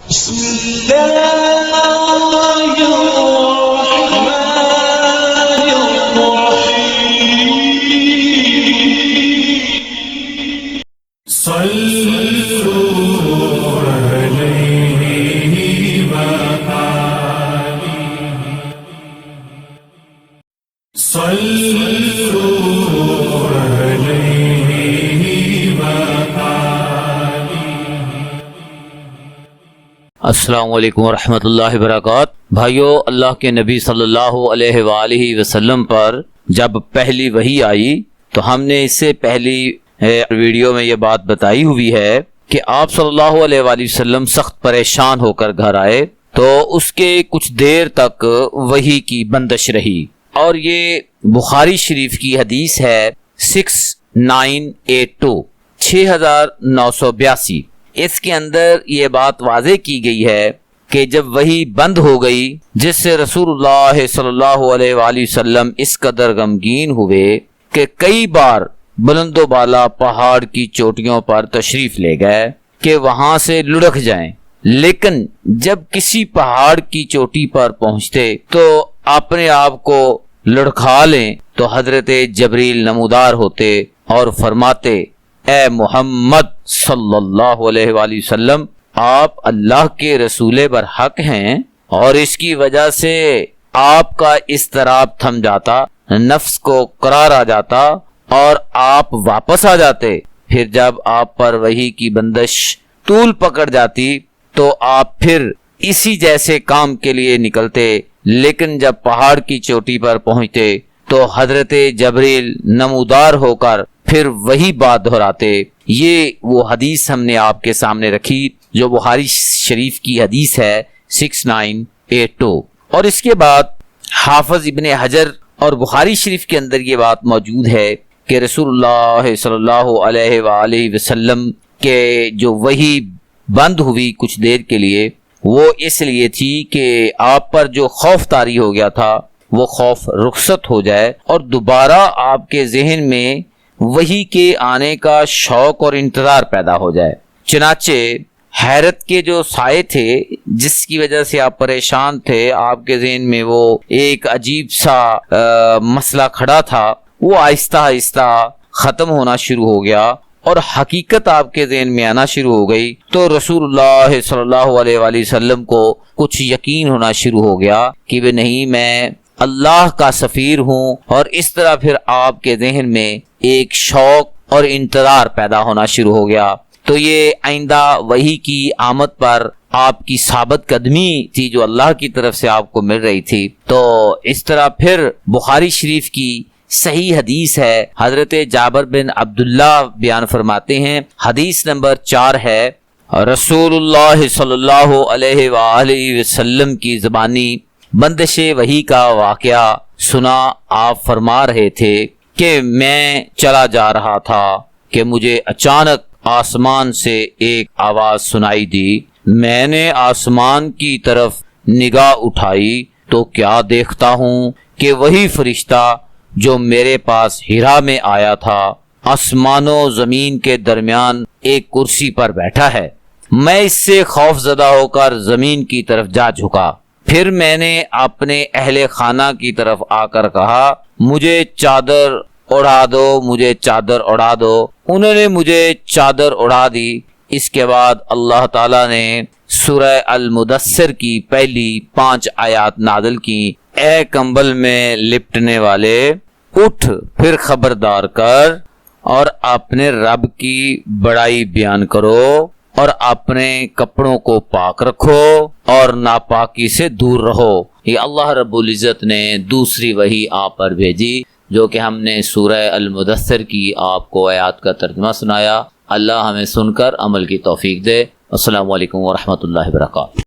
بسم اللہ الرحمن الرحیم صلوا علیہ وآلہ صلوا علیہ وآلہ۔ السلام علیکم ورحمۃ اللہ وبرکاتہ۔ بھائیو، اللہ کے نبی صلی اللہ علیہ وآلہ وسلم پر جب پہلی وحی آئی تو ہم نے اس سے پہلی ویڈیو میں یہ بات بتائی ہوئی ہے کہ آپ صلی اللہ علیہ وآلہ وسلم سخت پریشان ہو کر گھر آئے تو اس کے کچھ دیر تک وحی کی بندش رہی، اور یہ بخاری شریف کی حدیث ہے 6982 اس کے اندر یہ بات واضح کی گئی ہے کہ جب وحی بند ہو گئی، جس سے رسول اللہ صلی اللہ علیہ وآلہ وسلم اس قدر غمگین ہوئے کہ کئی بار بلند و بالا پہاڑ کی چوٹیوں پر تشریف لے گئے کہ وہاں سے لڑک جائیں، لیکن جب کسی پہاڑ کی چوٹی پر پہنچتے تو اپنے آپ کو لڑکھا لیں تو حضرت جبریل نمودار ہوتے اور فرماتے، اے محمد صلی اللہ علیہ وآلہ وسلم، آپ اللہ کے رسول برحق ہیں، اور اس کی وجہ سے آپ کا اضطراب تھم جاتا، نفس کو قرار آ جاتا اور آپ واپس آ جاتے۔ پھر جب آپ پر وحی کی بندش طول پکڑ جاتی تو آپ پھر اسی جیسے کام کے لیے نکلتے، لیکن جب پہاڑ کی چوٹی پر پہنچتے تو حضرت جبریل نمودار ہو کر پھر وہی بات دہراتے۔ یہ وہ حدیث ہم نے آپ کے سامنے رکھی جو بخاری شریف کی حدیث ہے 6982، اور اس کے بعد حافظ ابن حجر اور بخاری شریف کے اندر یہ بات موجود ہے کہ رسول اللہ صلی اللہ علیہ وآلہ وسلم کے جو وحی بند ہوئی کچھ دیر کے لیے، وہ اس لیے تھی کہ آپ پر جو خوف طاری ہو گیا تھا وہ خوف رخصت ہو جائے اور دوبارہ آپ کے ذہن میں وحی کے آنے کا شوق اور انتظار پیدا ہو جائے۔ چنانچہ حیرت کے جو سائے تھے جس کی وجہ سے آپ پریشان تھے، آپ کے ذہن میں وہ ایک عجیب سا مسئلہ کھڑا تھا، وہ آہستہ آہستہ ختم ہونا شروع ہو گیا اور حقیقت آپ کے ذہن میں آنا شروع ہو گئی، تو رسول اللہ صلی اللہ علیہ وآلہ وسلم کو کچھ یقین ہونا شروع ہو گیا کہ وہ نہیں، میں اللہ کا سفیر ہوں، اور اس طرح پھر آپ کے ذہن میں ایک شوق اور انتظار پیدا ہونا شروع ہو گیا۔ تو یہ آئندہ وحی کی آمد پر آپ کی ثابت قدمی تھی جو اللہ کی طرف سے آپ کو مل رہی تھی۔ تو اس طرح پھر بخاری شریف کی صحیح حدیث ہے، حضرت جابر بن عبداللہ بیان فرماتے ہیں، حدیث نمبر 4 ہے، رسول اللہ صلی اللہ علیہ وآلہ وسلم کی زبانی بندش وحی کا واقعہ سنا۔ آپ فرما رہے تھے کہ میں چلا جا رہا تھا کہ مجھے اچانک آسمان سے ایک آواز سنائی دی۔ میں نے آسمان کی طرف نگاہ اٹھائی تو کیا دیکھتا ہوں کہ وہی فرشتہ جو میرے پاس ہرا میں آیا تھا آسمان و زمین کے درمیان ایک کرسی پر بیٹھا ہے۔ میں اس سے خوف زدہ ہو کر زمین کی طرف جا جھکا، پھر میں نے اپنے اہل خانہ کی طرف آ کر کہا، مجھے چادر اڑا دو، مجھے چادر اڑا دو۔ انہوں نے مجھے چادر اڑا دی۔ اس کے بعد اللہ تعالیٰ نے سورہ المدثر کی پہلی 5 آیات نازل کی، اے کمبل میں لپٹنے والے، اٹھ پھر خبردار کر اور اپنے رب کی بڑائی بیان کرو اور اپنے کپڑوں کو پاک رکھو اور ناپاکی سے دور رہو۔ یہ اللہ رب العزت نے دوسری وحی آپ پر بھیجی جو کہ ہم نے سورہ المدثر کی آپ کو آیات کا ترجمہ سنایا۔ اللہ ہمیں سن کر عمل کی توفیق دے۔ السلام علیکم ورحمۃ اللہ وبرکاتہ۔